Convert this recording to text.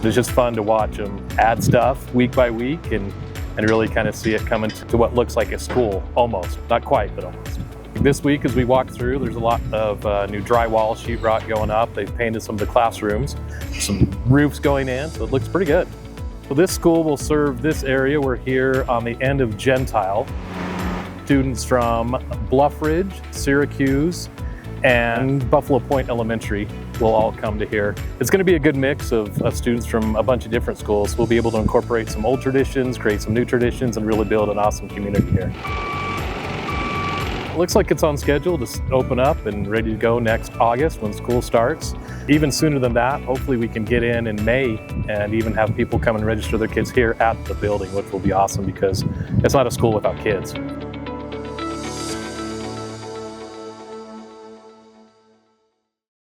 It's just fun to watch them add stuff week by week and really kind of see it come into what looks like a school, almost. Not quite, but almost. This week as we walk through, there's a lot of new drywall, sheetrock going up. They've painted some of the classrooms, some roofs going in, so it looks pretty good. So this school will serve this area. We're here on the end of Gentile. Students from Bluff Ridge, Syracuse, and Buffalo Point Elementary will all come to here. It's going to be a good mix of students from a bunch of different schools. We'll be able to incorporate some old traditions, create some new traditions, and really build an awesome community here. It looks like it's on schedule to open up and ready to go next August when school starts. Even sooner than that, hopefully we can get in May and even have people come and register their kids here at the building, which will be awesome because it's not a school without kids.